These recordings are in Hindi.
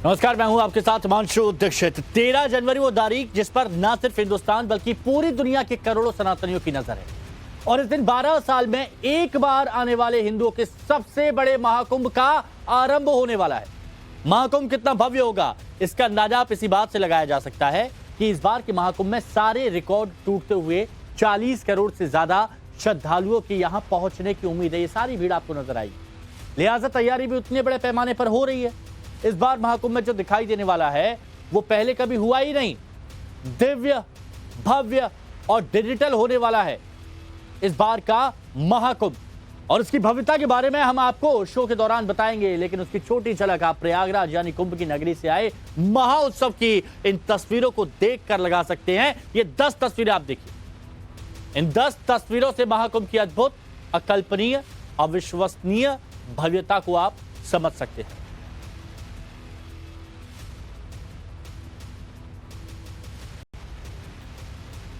नमस्कार, मैं हूं आपके साथ हिमांशु दीक्षित। 13 जनवरी वो तारीख जिस पर न सिर्फ हिंदुस्तान बल्कि पूरी दुनिया के करोड़ों सनातनियों की नजर है। और इस दिन 12 साल में एक बार आने वाले हिंदुओं के सबसे बड़े महाकुंभ का आरंभ होने वाला है। महाकुंभ कितना भव्य होगा इसका अंदाजा आप इसी बात से लगाया जा सकता है कि इस बार के महाकुंभ में सारे रिकॉर्ड टूटते हुए 40 करोड़ से ज्यादा श्रद्धालुओं की यहां पहुंचने की उम्मीद है। ये सारी भीड़ आपको नजर आई, लिहाजा तैयारी भी उतने बड़े पैमाने पर हो रही है। इस बार महाकुंभ में जो दिखाई देने वाला है वो पहले कभी हुआ ही नहीं। दिव्य, भव्य और डिजिटल होने वाला है इस बार का महाकुंभ, और इसकी भव्यता के बारे में हम आपको शो के दौरान बताएंगे। लेकिन उसकी छोटी झलक आप प्रयागराज यानी कुंभ की नगरी से आए महाउत्सव की इन तस्वीरों को देखकर लगा सकते हैं। ये 10 तस्वीरें आप देखिए। इन 10 तस्वीरों से महाकुंभ की अद्भुत, अकल्पनीय, अविश्वसनीय भव्यता को आप समझ सकते हैं।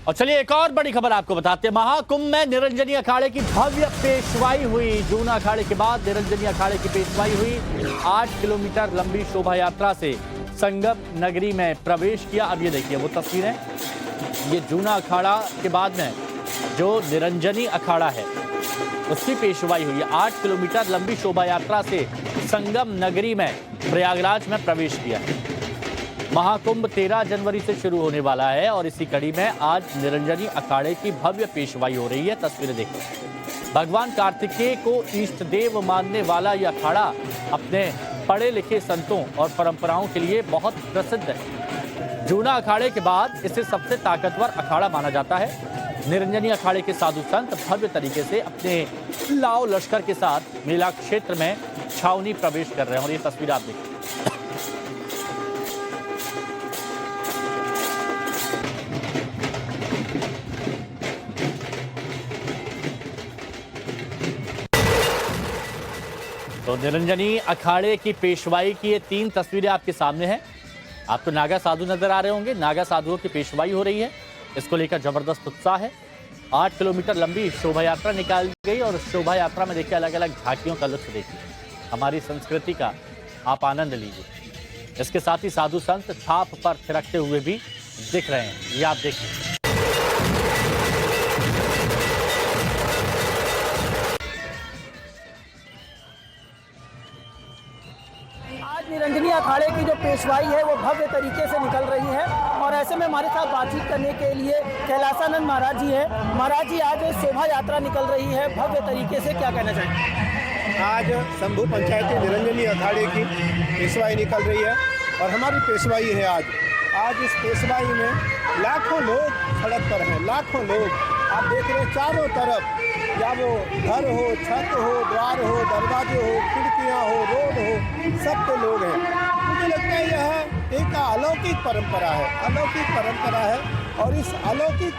और चलिए एक और बड़ी खबर आपको बताते हैं। महाकुंभ में निरंजनी अखाड़े की भव्य पेशवाई हुई। जूना अखाड़े के बाद निरंजनी अखाड़े की पेशवाई हुई। 8 किलोमीटर लंबी शोभा यात्रा से संगम नगरी में प्रवेश किया। अब ये देखिए वो तस्वीरें, ये जूना अखाड़ा के बाद में जो निरंजनी अखाड़ा है उसकी पेशवाई हुई। 8 किलोमीटर लंबी शोभा यात्रा से संगम नगरी में प्रयागराज में प्रवेश किया। महाकुंभ 13 जनवरी से शुरू होने वाला है और इसी कड़ी में आज निरंजनी अखाड़े की भव्य पेशवाई हो रही है। तस्वीरें देखो। भगवान कार्तिकेय को इष्ट देव मानने वाला यह अखाड़ा अपने पढ़े लिखे संतों और परंपराओं के लिए बहुत प्रसिद्ध है। जूना अखाड़े के बाद इसे सबसे ताकतवर अखाड़ा माना जाता है। निरंजनी अखाड़े के साधु संत भव्य तरीके से अपने लाव लश्कर के साथ मेला क्षेत्र में छावनी प्रवेश कर रहे हैं और ये तस्वीर आप देखिए। तो निरंजनी अखाड़े की पेशवाई की ये 3 तस्वीरें आपके सामने हैं। आपको नागा साधु नजर आ रहे होंगे। नागा साधुओं की पेशवाई हो रही है, इसको लेकर जबरदस्त उत्साह है। 8 किलोमीटर लंबी शोभा यात्रा निकाली गई और शोभा यात्रा में देखिए अलग अलग झांकियों का लुत्फ देखिए, हमारी संस्कृति का आप आनंद लीजिए। इसके साथ ही साधु संत छाप पर थिरकते हुए भी दिख रहे हैं, ये आप देखिए। निरंजनी अखाड़े की जो पेशवाई है वो भव्य तरीके से निकल रही है और ऐसे में हमारे साथ बातचीत करने के लिए कैलासानंद महाराज जी हैं। महाराज जी, आज शोभा यात्रा निकल रही है भव्य तरीके से, क्या कहना चाहेंगे? आज शंभू पंचायती निरंजनी अखाड़े की पेशवाई निकल रही है और हमारी पेशवाई है आज इस पेशवाई में लाखों लोग सड़क पर हैं। लाखों लोग आप देख रहे हैं चारों तरफ, या वो घर हो, छत हो, द्वार हो, दरवाजे हो, खिड़कियां हो, रोड हो, सब पे लोग हैं। मुझे लगता है यह एक अलौकिक परंपरा है और इस अलौकिक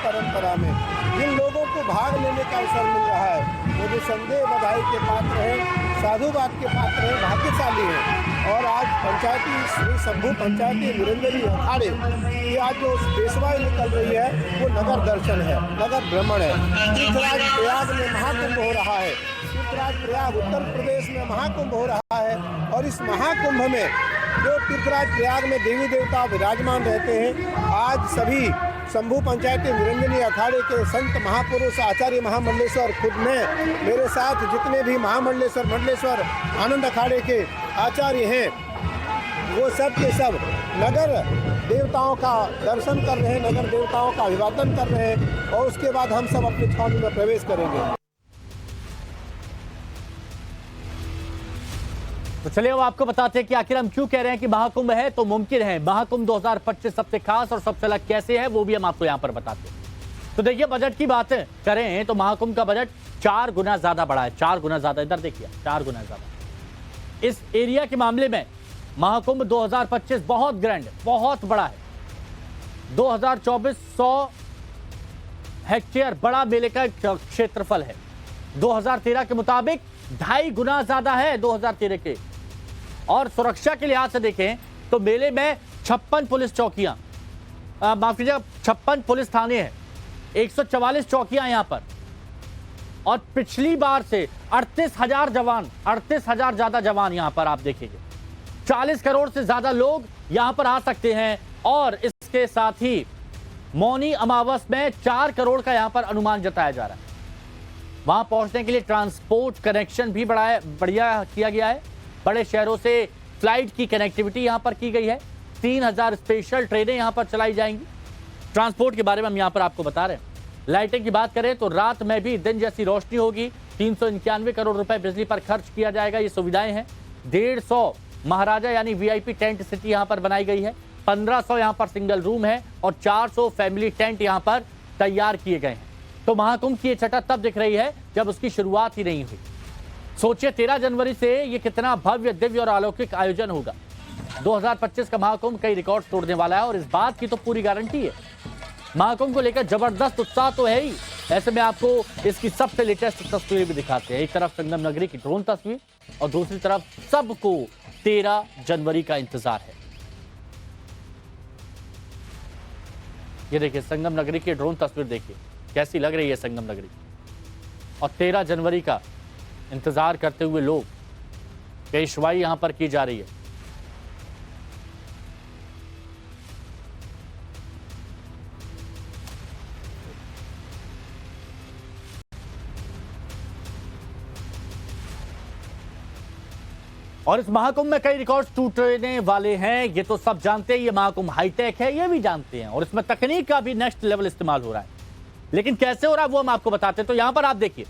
परंपरा में जिन लोगों को भाग लेने का अवसर मिल रहा है वो जो संदेह बधाई के पात्र हैं, साधुवाद के पात्र हैं, भाग्यशाली हैं। और आज पंचायती श्री शंभू पंचायती निरंजनी अखाड़े की आज जो पेशवाई निकल रही है वो नगर दर्शन है, नगर भ्रमण है। तीर्थराज प्रयाग में महाकुंभ हो रहा है। तीर्थराज प्रयाग उत्तर प्रदेश में महाकुंभ हो रहा है और इस महाकुंभ में जो तीर्थराज प्रयाग में देवी देवता विराजमान रहते हैं, आज सभी शंभू पंचायती निरंजनी अखाड़े के संत महापुरुष आचार्य महामंडलेश्वर खुद में, मेरे साथ जितने भी महामंडलेश्वर, मंडलेश्वर, आनंद अखाड़े के आचार्य हैं, वो सब के सब नगर देवताओं का दर्शन कर रहे हैं, नगर देवताओं का अभिवादन कर रहे हैं और उसके बाद हम सब अपनी छावनी में प्रवेश करेंगे। तो चलिए अब आपको बताते हैं कि आखिर हम क्यों कह रहे हैं कि महाकुंभ है तो मुमकिन है। महाकुंभ 2025 सबसे खास और सबसे अलग कैसे है वो भी हम आपको यहां पर बताते हैं। तो देखिए, बजट की बात करें तो महाकुंभ का बजट 4 गुना ज्यादा बढ़ा है। 4 गुना ज्यादा, इधर देखिए, 4 गुना ज्यादा। इस एरिया के मामले में महाकुंभ 2025 बहुत ग्रैंड, बहुत बड़ा है। 2024 100 हेक्टेयर बड़ा मेले का क्षेत्रफल है। 2013 के मुताबिक 2.5 गुना ज्यादा है 2013 के। और सुरक्षा के लिहाज से देखें तो मेले में 56 पुलिस चौकियां, माफ कीजिएगा 56 पुलिस थाने हैं, 144 चौकियां यहां पर। और पिछली बार से 38,000 जवान, 38,000 ज्यादा जवान यहां पर आप देखेंगे। 40 करोड़ से ज्यादा लोग यहां पर आ सकते हैं और इसके साथ ही मौनी अमावस में 4 करोड़ का यहां पर अनुमान जताया जा रहा है। वहां पहुंचने के लिए ट्रांसपोर्ट कनेक्शन भी बढ़िया किया गया है। बड़े शहरों से फ्लाइट की कनेक्टिविटी यहां पर की गई है। 3000 स्पेशल ट्रेनें यहां पर चलाई जाएंगी। ट्रांसपोर्ट के बारे में हम यहां पर आपको बता रहे हैं। लाइटिंग की बात करें तो रात में भी दिन जैसी रोशनी होगी। 391 करोड़ रुपए बिजली पर खर्च किया जाएगा। ये सुविधाएं हैं। 150 महाराजा यानी वीआईपी टेंट सिटी यहां पर बनाई गई है। 1500 यहां पर सिंगल रूम है और 400 फैमिली टेंट यहां पर तैयार किए गए हैं। तो महाकुंभ की ये छटा तब दिख रही है जब उसकी शुरुआत ही नहीं हुई। सोचिए 13 जनवरी से ये कितना भव्य, दिव्य और अलौकिक आयोजन होगा। 2025 का महाकुंभ कई रिकॉर्ड तोड़ने वाला है और इस बात की तो पूरी गारंटी है। महाकुंभ को लेकर जबरदस्त उत्साह तो है ही। ऐसे में आपको इसकी सबसे लेटेस्ट तस्वीर भी दिखाते हैं। एक तरफ संगम नगरी की ड्रोन तस्वीर और दूसरी तरफ सबको 13 जनवरी का इंतजार है। ये देखिए संगम नगरी की ड्रोन तस्वीर, देखिए कैसी लग रही है संगम नगरी। और 13 जनवरी का इंतजार करते हुए लोग, पेशवाई यहां पर की जा रही है। और इस महाकुंभ में कई रिकॉर्ड्स टूटने वाले हैं। ये तो सब जानते हैं। ये महाकुंभ हाईटेक है, ये भी जानते हैं। और इसमें तकनीक का भी नेक्स्ट लेवल इस्तेमाल हो रहा है। लेकिन कैसे हो रहा है वो हम आपको बताते हैं। तो यहां पर आप देखिए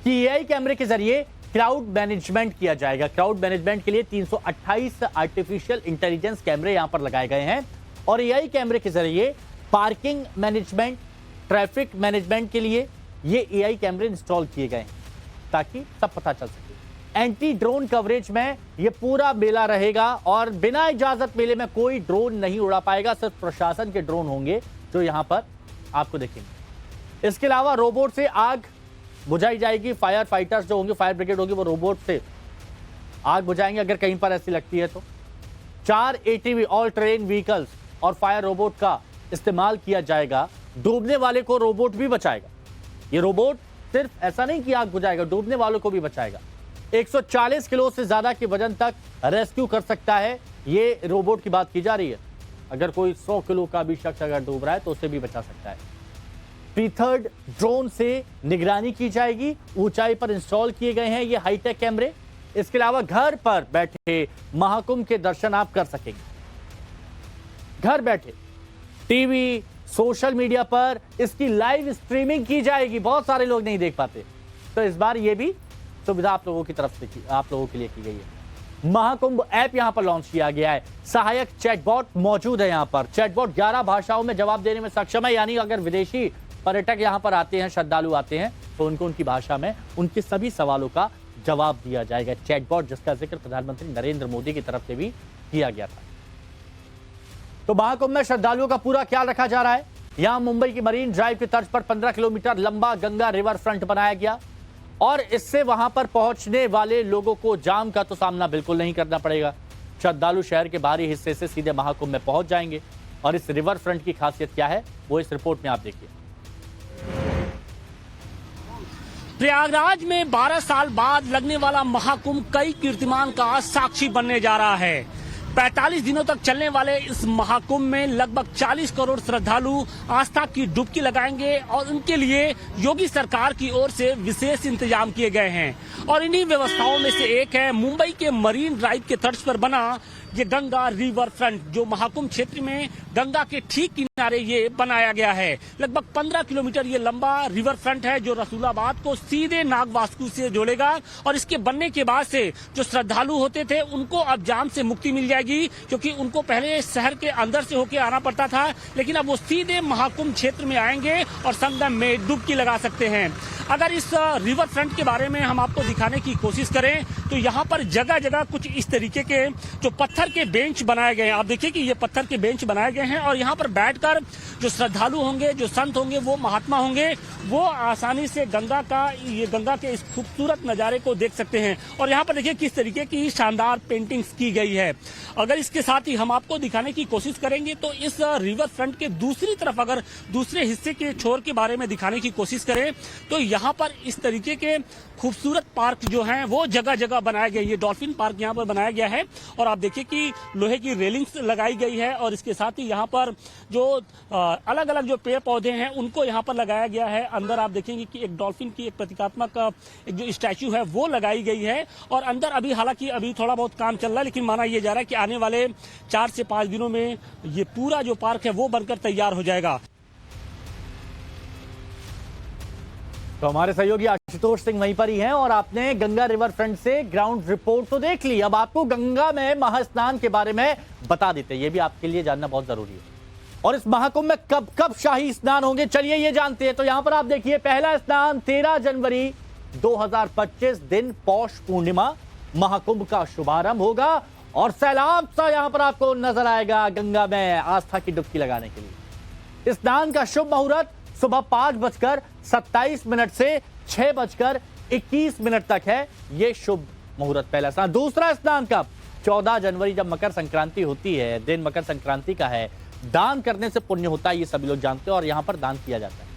कि एआई कैमरे के जरिए क्राउड मैनेजमेंट किया जाएगा। क्राउड मैनेजमेंट के लिए 328 आर्टिफिशियल इंटेलिजेंस कैमरे यहां पर लगाए गए हैं। और एआई कैमरे के जरिए पार्किंग मैनेजमेंट, ट्रैफिक मैनेजमेंट के लिए ये एआई कैमरे इंस्टॉल किए गए हैं ताकि सब पता चल सके। एंटी ड्रोन कवरेज में ये पूरा मेला रहेगा और बिना इजाजत मेले में कोई ड्रोन नहीं उड़ा पाएगा। सिर्फ प्रशासन के ड्रोन होंगे जो यहां पर आपको देखेंगे। इसके अलावा रोबोट से आग बुझाई जाएगी। फायर फाइटर्स जो होंगे, फायर ब्रिगेड होगी, वो रोबोट से आग बुझाएंगे अगर कहीं पर ऐसी लगती है तो। 4 एटीवी ऑल टेरेन व्हीकल्स और फायर रोबोट का इस्तेमाल किया जाएगा। डूबने वाले को रोबोट भी बचाएगा। ये रोबोट सिर्फ ऐसा नहीं कि आग बुझाएगा, डूबने वालों को भी बचाएगा। 140 किलो से ज्यादा के वजन तक रेस्क्यू कर सकता है। ये रोबोट की बात की जा रही है। अगर कोई 100 किलो का भी शख्स अगर डूब रहा है तो उसे भी बचा सकता है। P3 ड्रोन से निगरानी की जाएगी। ऊंचाई पर इंस्टॉल किए गए हैं ये हाईटेक कैमरे। इसके अलावा घर पर बैठे महाकुंभ के दर्शन आप कर सकेंगे। घर बैठे टीवी, सोशल मीडिया पर इसकी लाइव स्ट्रीमिंग की जाएगी। बहुत सारे लोग नहीं देख पाते, तो इस बार ये भी सुविधा आप लोगों की तरफ से आप लोगों के लिए की गई है। महाकुंभ ऐप यहां पर लॉन्च किया गया है। सहायक चैटबॉट मौजूद है यहां पर। चैटबॉट 11 भाषाओं में जवाब देने में सक्षम है। यानी अगर विदेशी पर्यटक यहां पर आते हैं, श्रद्धालु आते हैं, तो उनको उनकी भाषा में उनके सभी सवालों का जवाब दिया जाएगा। चैटबॉट जिसका जिक्र प्रधानमंत्री नरेंद्र मोदी की तरफ से भी किया गया था। तो महाकुंभ में श्रद्धालुओं का पूरा ख्याल रखा जा रहा है। यहां मुंबई की मरीन ड्राइव की तर्ज पर 15 किलोमीटर लंबा गंगा रिवर फ्रंट बनाया गया और इससे वहां पर पहुंचने वाले लोगों को जाम का तो सामना बिल्कुल नहीं करना पड़ेगा। श्रद्धालु शहर के बाहरी हिस्से से सीधे महाकुंभ में पहुंच जाएंगे। और इस रिवर फ्रंट की खासियत क्या है वो इस रिपोर्ट में आप देखिए। प्रयागराज में 12 साल बाद लगने वाला महाकुंभ कई कीर्तिमान का साक्षी बनने जा रहा है। 45 दिनों तक चलने वाले इस महाकुंभ में लगभग 40 करोड़ श्रद्धालु आस्था की डुबकी लगाएंगे और उनके लिए योगी सरकार की ओर से विशेष इंतजाम किए गए हैं। और इन्हीं व्यवस्थाओं में से एक है मुंबई के मरीन ड्राइव के तर्ज पर बना ये गंगा रिवर फ्रंट, जो महाकुंभ क्षेत्र में गंगा के ठीक किनारे ये बनाया गया है। लगभग 15 किलोमीटर ये लंबा रिवर फ्रंट है जो रसूलाबाद को सीधे नागवास्कु से जोड़ेगा। और इसके बनने के बाद से जो श्रद्धालु होते थे उनको अब जाम से मुक्ति मिल जाएगी, क्योंकि उनको पहले शहर के अंदर से होकर आना पड़ता था, लेकिन अब वो सीधे महाकुंभ क्षेत्र में आएंगे और संगम में डुबकी लगा सकते हैं। अगर इस रिवर फ्रंट के बारे में हम आपको दिखाने की कोशिश करें तो यहाँ पर जगह जगह कुछ इस तरीके के जो पत्थर के बेंच बनाए गए हैं। आप देखिए कि ये पत्थर के बेंच बनाए गए हैं और यहाँ पर बैठकर जो श्रद्धालु होंगे, जो संत होंगे, वो महात्मा होंगे, वो आसानी से गंगा के इस खूबसूरत नजारे को देख सकते हैं। और यहाँ पर देखिए किस तरीके की शानदार पेंटिंग्स की गई है। अगर इसके साथ ही हम आपको दिखाने की कोशिश करेंगे तो इस रिवर फ्रंट के दूसरी तरफ अगर दूसरे हिस्से के छोर के बारे में दिखाने की कोशिश करें तो यहाँ पर इस तरीके के खूबसूरत पार्क जो हैं वो जगह जगह बनाया गया, ये डॉल्फिन पार्क यहाँ पर बनाया गया है। और आप देखिए कि लोहे की रेलिंग्स लगाई गई है और इसके साथ ही यहाँ पर जो अलग अलग जो पेड़ पौधे हैं उनको यहाँ पर लगाया गया है। अंदर आप देखेंगे कि एक डॉल्फिन की एक प्रतीकात्मक एक जो स्टैचू है वो लगाई गई है। और अंदर अभी हालांकि अभी थोड़ा बहुत काम चल रहा है, लेकिन माना यह जा रहा है कि आने वाले 4 से 5 दिनों में ये पूरा जो पार्क है वो बनकर तैयार हो जाएगा। तो हमारे सहयोगी आशुतोष सिंह वहीं पर ही हैं और आपने गंगा रिवर फ्रंट से ग्राउंड रिपोर्ट तो देख ली। अब आपको गंगा में महास्नान के बारे में बता देते हैं, ये भी आपके लिए जानना बहुत जरूरी है। और इस महाकुंभ में कब कब शाही स्नान होंगे, चलिए ये जानते हैं। तो यहां पर आप देखिए, पहला स्नान 13 जनवरी 2025 दिन पौष पूर्णिमा महाकुंभ का शुभारंभ होगा और सैलाब सा यहां पर आपको नजर आएगा गंगा में आस्था की डुबकी लगाने के लिए। स्नान का शुभ मुहूर्त सुबह 5:27 से 6:21 तक है, ये शुभ मुहूर्त पहला स्नान। दूसरा स्नान कब? 14 जनवरी जब मकर संक्रांति होती है, दिन मकर संक्रांति का है। दान करने से पुण्य होता है, ये सभी लोग जानते हैं और यहां पर दान किया जाता है।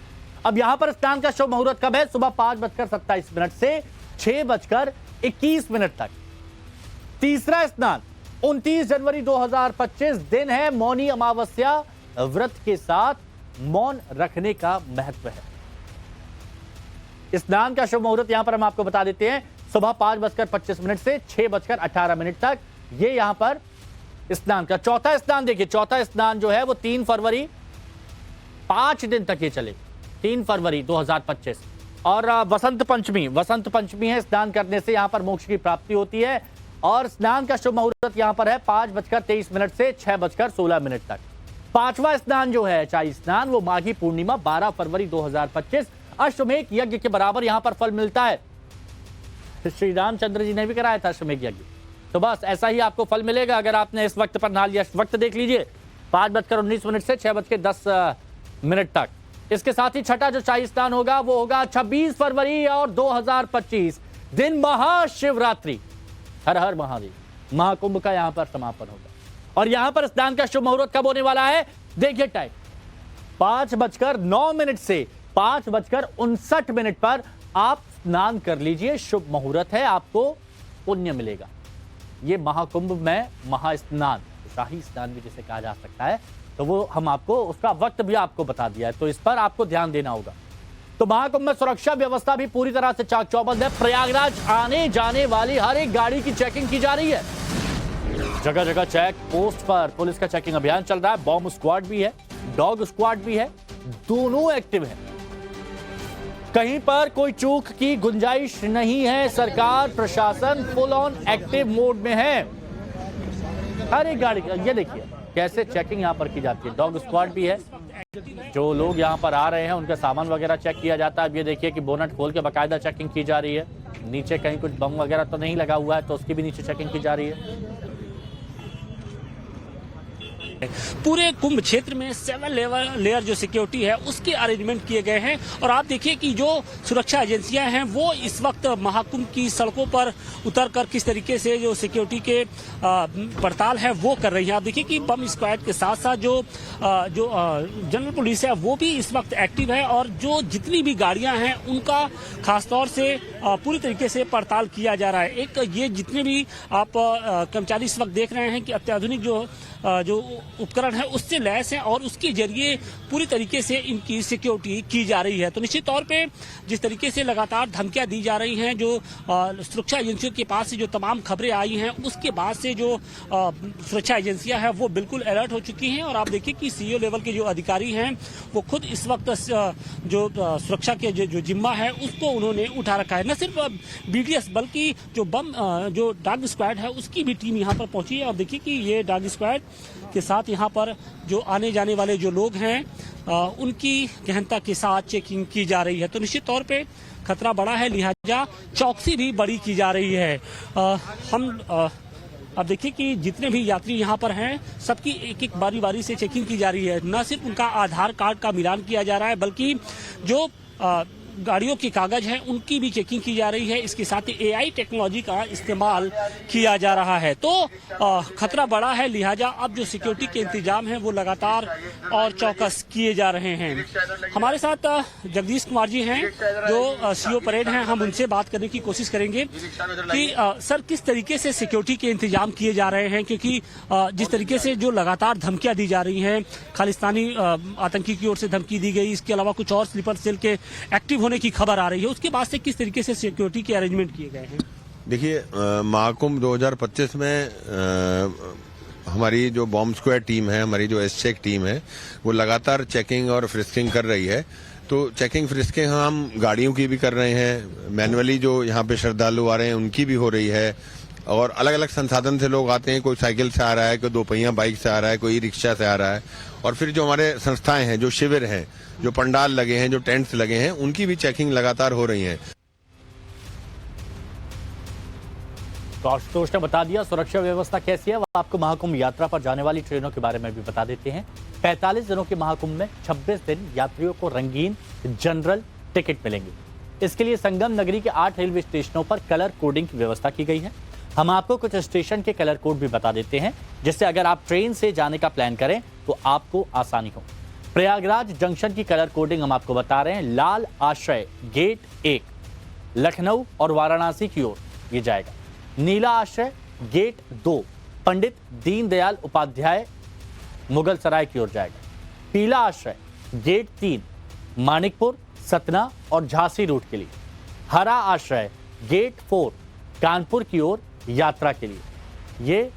अब यहां पर स्नान का शुभ मुहूर्त कब है? सुबह 5:27 से 6:21 तक। तीसरा स्नान 29 जनवरी 2025 दिन है मौनी अमावस्या व्रत के साथ मौन रखने का महत्व है। स्नान का शुभ मुहूर्त यहां पर हम आपको बता देते हैं, सुबह 5:25 से 6:18 तक, ये यहां पर स्नान का। चौथा स्नान देखिए, चौथा स्नान जो है वो 3 फरवरी, 5 दिन तक ये चले, 3 फरवरी 2025। और वसंत पंचमी है, स्नान करने से यहां पर मोक्ष की प्राप्ति होती है। और स्नान का शुभ मुहूर्त यहां पर है 5:23 से 6:16 तक। पांचवा स्नान जो है शाही स्नान, वो माघी पूर्णिमा 12 फरवरी 2025, अश्वमेध यज्ञ के बराबर यहां पर फल मिलता है। श्री रामचंद्र जी ने भी कराया था अश्वमेध यज्ञ, तो बस ऐसा ही आपको फल मिलेगा अगर आपने इस वक्त पर नहा लिया। वक्त देख लीजिए, 5:19 से 6:10 तक। इसके साथ ही छठा जो शाही स्नान होगा वो होगा 26 फरवरी और 2025 दिन महाशिवरात्रि। हर हर महादेव। महाकुंभ का यहां पर समापन होगा। और यहां पर स्नान का शुभ मुहूर्त कब होने वाला है? देखिए टाइम, 5:09 से 5:59 पर आप स्नान कर लीजिए। शुभ मुहूर्त है, आपको पुण्य मिलेगा। ये महाकुंभ में महास्नान, शाही स्नान भी जिसे कहा जा सकता है, तो वो हम आपको उसका वक्त भी आपको बता दिया है, तो इस पर आपको ध्यान देना होगा। तो महाकुंभ में सुरक्षा व्यवस्था भी पूरी तरह से चाक चौबंद है। प्रयागराज आने जाने वाली हर एक गाड़ी की चेकिंग की जा रही है। जगह जगह चेक पोस्ट पर पुलिस का चेकिंग अभियान चल रहा है। बॉम्ब स्क्वाड भी है, डॉग स्क्वाड भी है, दोनों एक्टिव है। कहीं पर कोई चूक की गुंजाइश नहीं है। सरकार प्रशासन फुल ऑन एक्टिव मोड में है। हर एक गाड़ी, ये देखिए कैसे चेकिंग यहां पर की जाती है। डॉग स्क्वाड भी है, जो लोग यहां पर आ रहे हैं उनका सामान वगैरह चेक किया जाता है। अब ये देखिए कि बोनट खोल के बाकायदा चेकिंग की जा रही है। नीचे कहीं कुछ बम वगैरह तो नहीं लगा हुआ है, तो उसकी भी नीचे चेकिंग की जा रही है। पूरे कुंभ क्षेत्र में 7 लेयर जो सिक्योरिटी है उसके अरेंजमेंट किए गए हैं। और आप देखिए कि जो सुरक्षा एजेंसियां हैं वो इस वक्त महाकुंभ की सड़कों पर उतरकर किस तरीके से जो सिक्योरिटी के पड़ताल है वो कर रही है। आप देखिए कि बम स्क्वाड के साथ साथ जो जनरल पुलिस है वो भी इस वक्त एक्टिव है। और जो जितनी भी गाड़ियां हैं उनका खासतौर से पूरी तरीके से पड़ताल किया जा रहा है। एक ये जितने भी आप कर्मचारी इस वक्त देख रहे हैं कि अत्याधुनिक जो उपकरण है उससे लैस है और उसके जरिए पूरी तरीके से इनकी सिक्योरिटी की जा रही है। तो निश्चित तौर पे जिस तरीके से लगातार धमकियां दी जा रही हैं, जो सुरक्षा एजेंसियों के पास से जो तमाम खबरें आई हैं उसके बाद से जो सुरक्षा एजेंसियां हैं वो बिल्कुल अलर्ट हो चुकी हैं। और आप देखिए कि सीईओ लेवल के जो अधिकारी हैं वो खुद इस वक्त जो सुरक्षा के जो जिम्मा है उसको उन्होंने उठा रखा है। न सिर्फ बीडीएस बल्कि जो डॉग स्क्वाड है उसकी भी टीम यहाँ पर पहुंची है। और देखिए कि ये डॉग स्क्वाड के साथ यहाँ पर जो आने जाने वाले जो लोग हैं उनकी गहनता के साथ चेकिंग की जा रही है। तो निश्चित तौर पे खतरा बड़ा है, लिहाजा चौकसी भी बड़ी की जा रही है। अब देखिए कि जितने भी यात्री यहाँ पर हैं सबकी एक एक बारी बारी से चेकिंग की जा रही है। न सिर्फ उनका आधार कार्ड का मिलान किया जा रहा है बल्कि जो गाड़ियों के कागज हैं उनकी भी चेकिंग की जा रही है। इसके साथ ही AI टेक्नोलॉजी का इस्तेमाल किया जा रहा है। तो खतरा बड़ा है, लिहाजा अब जो सिक्योरिटी के इंतजाम हैं वो लगातार और चौकस किए जा रहे हैं। हमारे साथ जगदीश कुमार जी हैं जो CO परेड हैं, हम उनसे बात करने की कोशिश करेंगे कि सर किस तरीके से सिक्योरिटी के इंतजाम किए जा रहे हैं, क्योंकि जिस तरीके से जो लगातार धमकियां दी जा रही हैं, खालिस्तानी आतंकी की ओर से धमकी दी गई, इसके अलावा कुछ और स्लीपर सेल के एक्टिव होने की खबर आ रही है, उसके बाद से किस तरीके से सिक्योरिटी के अरेंजमेंट किए गए हैं? देखिए, महाकुंभ 2025 में हमारी जो बॉम्ब स्क्वाड टीम है, हमारी जो एसचेक टीम है, वो लगातार चेकिंग और फ्रिस्किंग कर रही है। तो चेकिंग फ्रिस्किंग हम गाड़ियों की भी कर रहे हैं, मैनुअली जो यहाँ पे श्रद्धालु आ रहे हैं उनकी भी हो रही है, और अलग अलग संसाधन से लोग आते हैं। कोई साइकिल से आ रहा है, कोई दोपहिया बाइक से आ रहा है, कोई रिक्शा से आ रहा है, और फिर जो हमारे संस्थाएं हैं, जो शिविर हैं, जो पंडाल लगे हैं, जो टेंट्स लगे हैं, उनकी भी चेकिंग लगातार हो रही है। तो आशुतोष ने बता दिया सुरक्षा व्यवस्था कैसी है। वह आपको महाकुंभ यात्रा पर जाने वाली ट्रेनों के बारे में भी बता देते हैं। 45 दिनों के महाकुंभ में 26 दिन यात्रियों को रंगीन जनरल टिकट मिलेंगे। इसके लिए संगम नगरी के 8 रेलवे स्टेशनों पर कलर कोडिंग की व्यवस्था की गई है। हम आपको कुछ स्टेशन के कलर कोड भी बता देते हैं, जिससे अगर आप ट्रेन से जाने का प्लान करें तो आपको आसानी हो। प्रयागराज जंक्शन की कलर कोडिंग हम आपको बता रहे हैं। लाल आश्रय गेट 1 लखनऊ और वाराणसी की ओर ये जाएगा। नीला आश्रय गेट 2 पंडित दीनदयाल उपाध्याय मुगल सराय की ओर जाएगा। पीला आश्रय गेट 3 मानिकपुर, सतना और झांसी रूट के लिए। हरा आश्रय गेट 4 कानपुर की ओर यात्रा के लिए। ये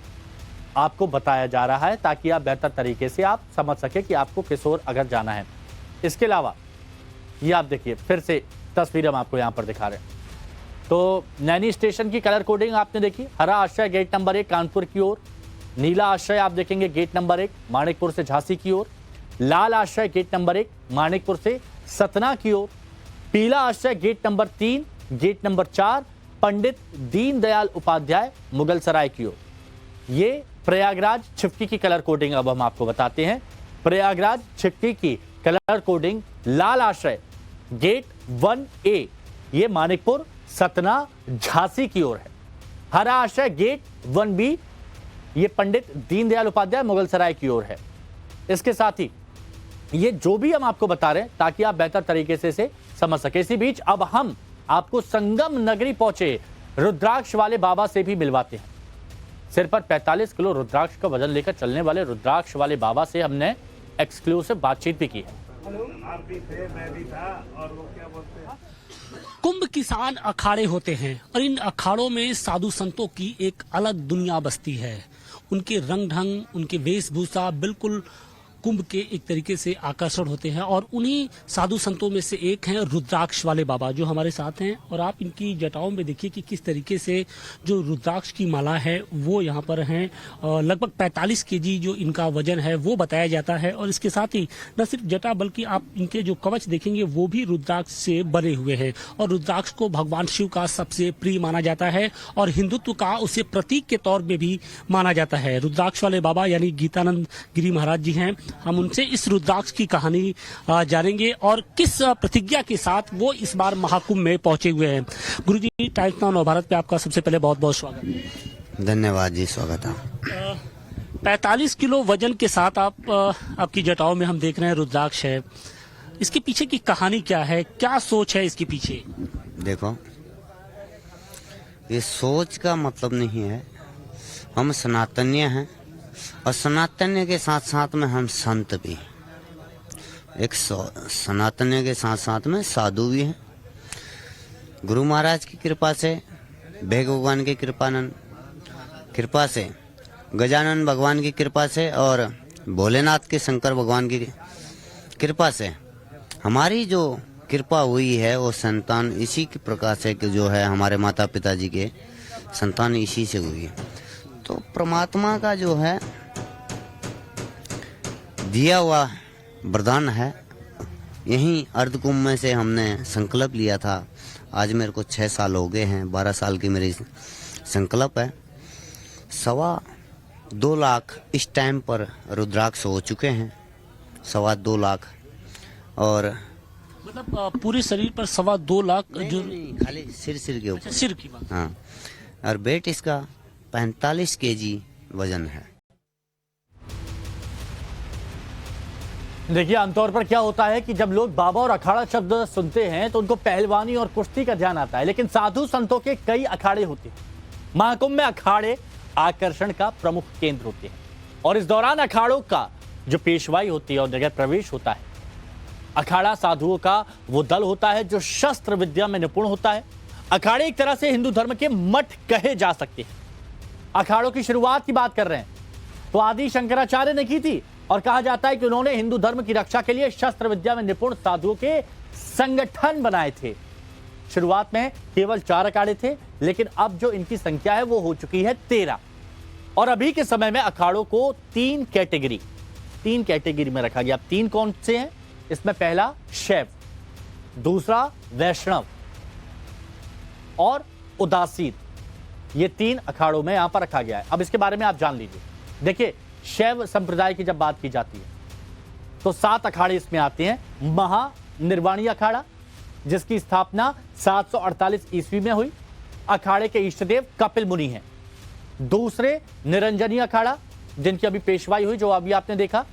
आपको बताया जा रहा है ताकि आप बेहतर तरीके से आप समझ सके कि आपको किस ओर अगर जाना है। इसके अलावा ये आप देखिए, फिर से तस्वीर हम आपको यहां पर दिखा रहे हैं। तो नैनी स्टेशन की कलर कोडिंग आपने देखी। हरा आश्रय गेट नंबर 1 कानपुर की ओर। नीला आश्रय आप देखेंगे गेट नंबर 1 मानिकपुर से झांसी की ओर। लाल आश्रय गेट नंबर 1 मानिकपुर से सतना की ओर। पीला आश्रय gate number 3 gate number 4 Pandit Deendayal Upadhyay Mughal सराय की ओर। ये प्रयागराज छिपकी की कलर कोडिंग अब हम आपको बताते हैं। प्रयागराज छिपकी की कलर कोडिंग लाल आश्रय गेट 1A ये मानिकपुर, सतना, झांसी की ओर है। हरा आश्रय गेट 1B ये पंडित दीनदयाल उपाध्याय मुगल सराय की ओर है। इसके साथ ही ये जो भी हम आपको बता रहे हैं ताकि आप बेहतर तरीके से इसे समझ सके। इसी बीच अब हम आपको संगम नगरी पहुंचे रुद्राक्ष वाले बाबा से भी मिलवाते हैं। सिर पर 45 किलो रुद्राक्ष का वजन लेकर चलने वाले रुद्राक्ष वाले बाबा से हमने एक्सक्लूसिव बातचीत भी की है। कुंभ किसान अखाड़े होते हैं और इन अखाड़ों में साधु संतों की एक अलग दुनिया बसती है। उनके रंग ढंग, उनके वेशभूषा बिल्कुल कुंभ के एक तरीके से आकर्षण होते हैं, और उन्हीं साधु संतों में से एक हैं रुद्राक्ष वाले बाबा जो हमारे साथ हैं। और आप इनकी जटाओं में देखिए कि किस तरीके से जो रुद्राक्ष की माला है वो यहाँ पर हैं। लगभग 45 केजी जो इनका वजन है वो बताया जाता है। और इसके साथ ही न सिर्फ जटा बल्कि आप इनके जो कवच देखेंगे वो भी रुद्राक्ष से बने हुए हैं। और रुद्राक्ष को भगवान शिव का सबसे प्रिय माना जाता है और हिंदुत्व का उसे प्रतीक के तौर में भी माना जाता है। रुद्राक्ष वाले बाबा यानी गीतानंद गिरी महाराज जी हैं। हम उनसे इस रुद्राक्ष की कहानी जानेंगे और किस प्रतिज्ञा के साथ वो इस बार महाकुंभ में पहुंचे हुए हैं। गुरुजी, टाइम्स नाउ नवभारत पे आपका सबसे पहले बहुत बहुत स्वागत है। धन्यवाद जी, स्वागत है। 45 किलो वजन के साथ आपकी जटाओं में हम देख रहे हैं रुद्राक्ष है। इसके पीछे की कहानी क्या है, क्या सोच है इसके पीछे? देखो, ये सोच का मतलब नहीं है। हम सनातनीय हैं और सनातन्य के साथ साथ में हम संत भी हैं। एक सनातन्य के साथ साथ में साधु भी हैं। गुरु महाराज की कृपा से, भेग भगवान की कृपा से, गजानन भगवान की कृपा से और भोलेनाथ के शंकर भगवान की कृपा से हमारी जो कृपा हुई है वो संतान इसी के प्रकार से कि जो है हमारे माता पिता जी के संतान इसी से हुई है। तो परमात्मा का जो है दिया हुआ वरदान है। यहीं अर्धकुंभ में से हमने संकल्प लिया था। आज मेरे को 6 साल हो गए हैं, 12 साल की मेरी संकल्प है। 2.25 लाख इस टाइम पर रुद्राक्ष हो चुके हैं, 2.25 लाख। और मतलब पूरे शरीर पर 2.25 लाख जो नहीं, खाली सिर के ऊपर। सिर की बात। हाँ, और वेट इसका 45 केजी वजन है। देखिए, आमतौर पर क्या होता है कि जब लोग बाबा और अखाड़ा शब्द सुनते हैं तो उनको पहलवानी और कुश्ती का ध्यान आता है, लेकिन साधु संतों के कई अखाड़े होते हैं। महाकुंभ में अखाड़े आकर्षण का प्रमुख केंद्र होते हैं और इस दौरान अखाड़ों का जो पेशवाई होती है और नगर प्रवेश होता है। अखाड़ा साधुओं का वो दल होता है जो शस्त्र विद्या में निपुण होता है। अखाड़े एक तरह से हिंदू धर्म के मठ कहे जा सकते हैं। अखाड़ों की शुरुआत की बात कर रहे हैं तो आदि शंकराचार्य ने की थी और कहा जाता है कि उन्होंने हिंदू धर्म की रक्षा के लिए शस्त्र विद्या में निपुण साधुओं के संगठन बनाए थे। शुरुआत में केवल 4 अखाड़े थे, लेकिन अब जो इनकी संख्या है वो हो चुकी है 13। और अभी के समय में अखाड़ों को 3 कैटेगरी में रखा गया। अब 3 कौन से हैं? इसमें पहला शैव, दूसरा वैष्णव और उदासीन। ये 3 अखाड़ों में यहां पर रखा गया है। अब इसके बारे में आप जान लीजिए। देखिए, शैव संप्रदाय की जब बात की जाती है तो 7 अखाड़े इसमें आते हैं। महानिर्वाणी अखाड़ा, जिसकी स्थापना 748 ईस्वी में हुई। अखाड़े के इष्टदेव कपिल मुनि हैं। दूसरे निरंजनी अखाड़ा, जिनकी अभी पेशवाई हुई, जो अभी आपने देखा।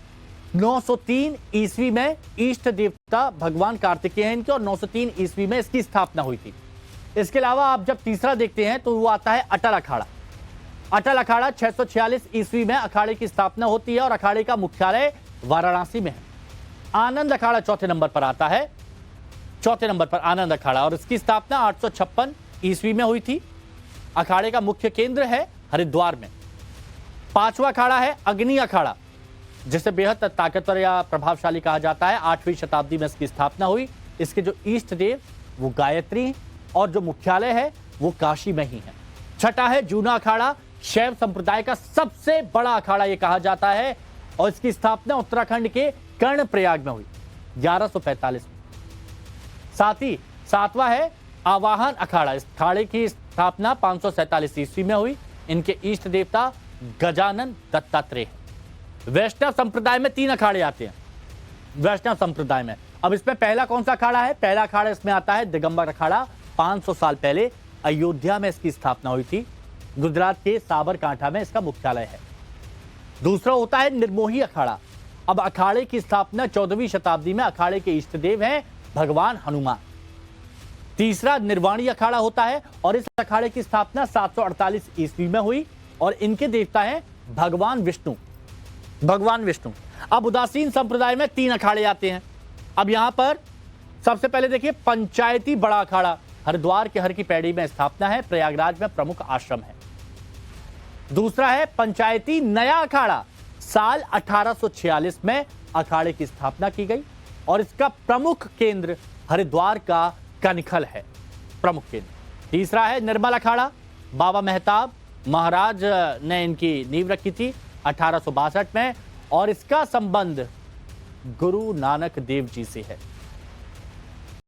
903 ईस्वी में इष्ट देवता भगवान कार्तिकेय हैं इनके, और 903 ईस्वी में इसकी स्थापना हुई थी। इसके अलावा आप जब तीसरा देखते हैं तो वो आता है अटल अखाड़ा। अटल अखाड़ा 646 ईस्वी में अखाड़े की स्थापना होती है और अखाड़े का मुख्यालय वाराणसी में है। आनंद अखाड़ा चौथे नंबर पर आता है। चौथे नंबर पर आनंद अखाड़ा, और इसकी स्थापना 856 ईस्वी में हुई थी। अखाड़े का मुख्य केंद्र है हरिद्वार में। 5वां अखाड़ा है अग्नि अखाड़ा, जिसे बेहद ताकतवर या प्रभावशाली कहा जाता है। 8वीं शताब्दी में इसकी स्थापना हुई। इसके जो इष्ट देव वो गायत्री और जो मुख्यालय है वो काशी में ही है। छठा है जूना अखाड़ा, शैव संप्रदाय का सबसे बड़ा अखाड़ा ये कहा जाता है, और इसकी स्थापना उत्तराखंड के कर्णप्रयाग में हुई 1145 में। साथ ही 7वां है आवाहन अखाड़ा। इस अखाड़े की स्थापना 547 ईस्वी में हुई। इनके इष्ट देवता गजानन दत्तात्रेय हैं। वैष्णव संप्रदाय में 3 अखाड़े आते हैं। वैष्णव संप्रदाय में अब इसमें पहला कौन सा अखाड़ा है? पहला अखाड़ा इसमें आता है दिगंबर अखाड़ा। 500 साल पहले अयोध्या में इसकी स्थापना हुई थी। गुजरात के साबरकांठा में इसका मुख्यालय है। दूसरा होता है निर्मोही अखाड़ा। अब अखाड़े की स्थापना 14वीं शताब्दी में अखाड़े के इष्ट देव हैं भगवान हनुमान। तीसरा निर्वाणी अखाड़ा होता है और इस अखाड़े की स्थापना 748 ईस्वी में हुई और इनके देवता हैं भगवान विष्णु। भगवान विष्णु। अब उदासीन संप्रदाय में 3 अखाड़े आते हैं। अब यहां पर सबसे पहले देखिए पंचायती बड़ा अखाड़ा, हरिद्वार के हर की पैड़ी में स्थापना है, प्रयागराज में प्रमुख आश्रम है। दूसरा है पंचायती नया अखाड़ा, साल 1846 में अखाड़े की स्थापना की गई और इसका प्रमुख केंद्र हरिद्वार का कनिखल है, प्रमुख केंद्र। तीसरा है निर्मल अखाड़ा, बाबा मेहताब महाराज ने इनकी नींव रखी थी 1862 में और इसका संबंध गुरु नानक देव जी से है।